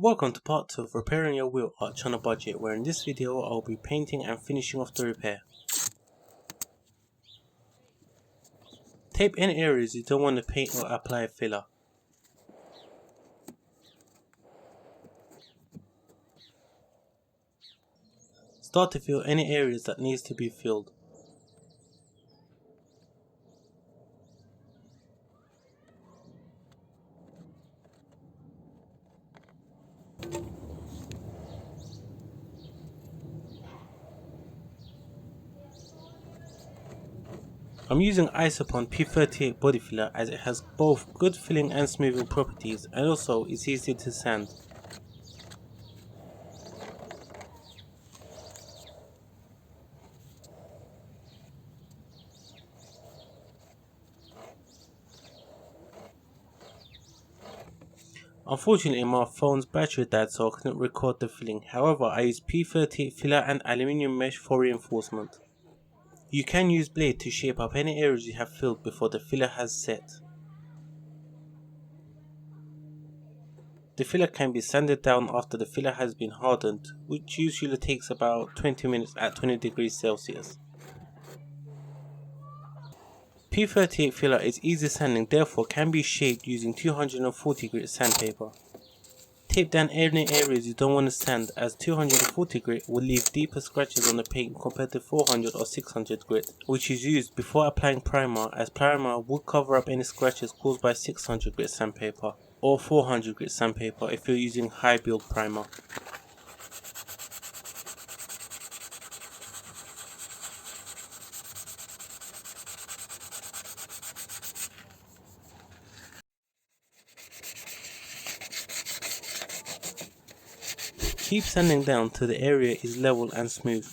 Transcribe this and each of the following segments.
Welcome to part 2 of repairing your wheel arch on a budget, where in this video I'll be painting and finishing off the repair. Tape any areas you don't want to paint or apply a filler. Start to fill any areas that needs to be filled. I'm using Isopon P38 body filler as it has both good filling and smoothing properties, and also it's easy to sand. Unfortunately my phone's battery died, so I couldn't record the filling. However, I used P38 filler and aluminium mesh for reinforcement. You can use blade to shape up any areas you have filled before the filler has set. The filler can be sanded down after the filler has been hardened, which usually takes about 20 minutes at 20 degrees Celsius. P38 filler is easy sanding, therefore can be shaped using 240 grit sandpaper. Tape down any areas you don't want to sand, as 240 grit will leave deeper scratches on the paint compared to 400 or 600 grit, which is used before applying primer, as primer will cover up any scratches caused by 600 grit sandpaper or 400 grit sandpaper if you're using high build primer. Keep sanding down till the area is level and smooth.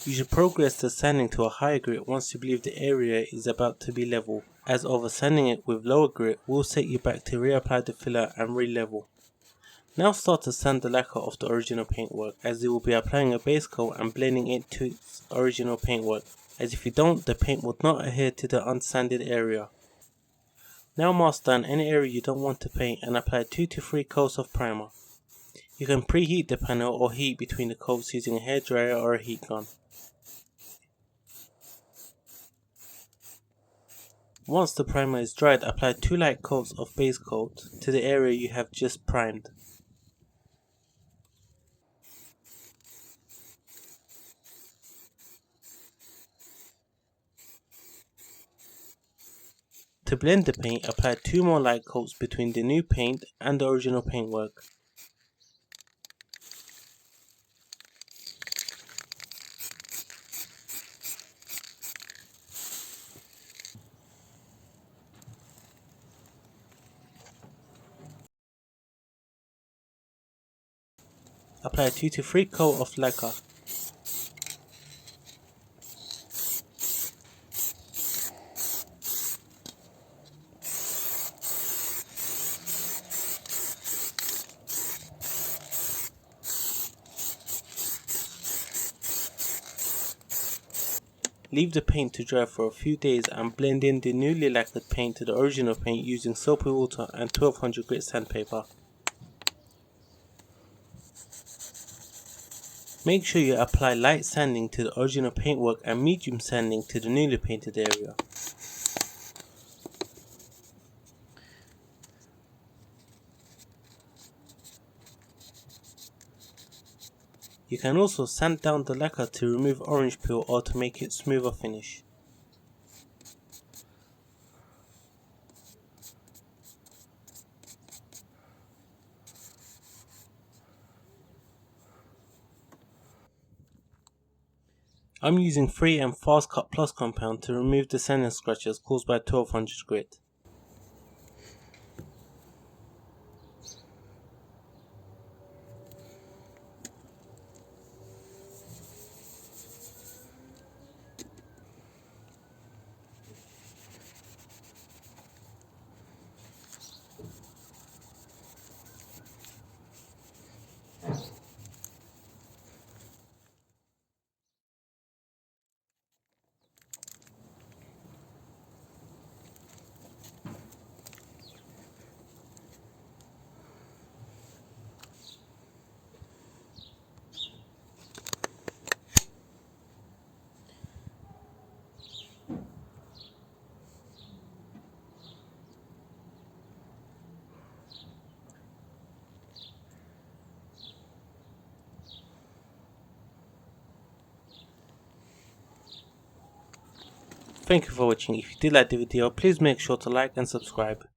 You should progress the sanding to a higher grit once you believe the area is about to be level, as over sanding it with lower grit will set you back to reapply the filler and re-level. Now start to sand the lacquer off the original paintwork, as you will be applying a base coat and blending it to its original paintwork, as if you don't, the paint would not adhere to the unsanded area. Now mask down any area you don't want to paint and apply 2 to 3 coats of primer. You can preheat the panel or heat between the coats using a hairdryer or a heat gun. Once the primer is dried, apply 2 light coats of base coat to the area you have just primed. To blend the paint, apply 2 more light coats between the new paint and the original paintwork. Apply 2 to 3 coats of lacquer. Leave the paint to dry for a few days and blend in the newly lacquered paint to the original paint using soapy water and 1200 grit sandpaper. Make sure you apply light sanding to the original paintwork and medium sanding to the newly painted area. You can also sand down the lacquer to remove orange peel or to make it smoother finish. I'm using 3M Fast Cut Plus compound to remove the sanding scratches caused by 1200 grit. Thank you for watching. If you did like the video, please make sure to like and subscribe.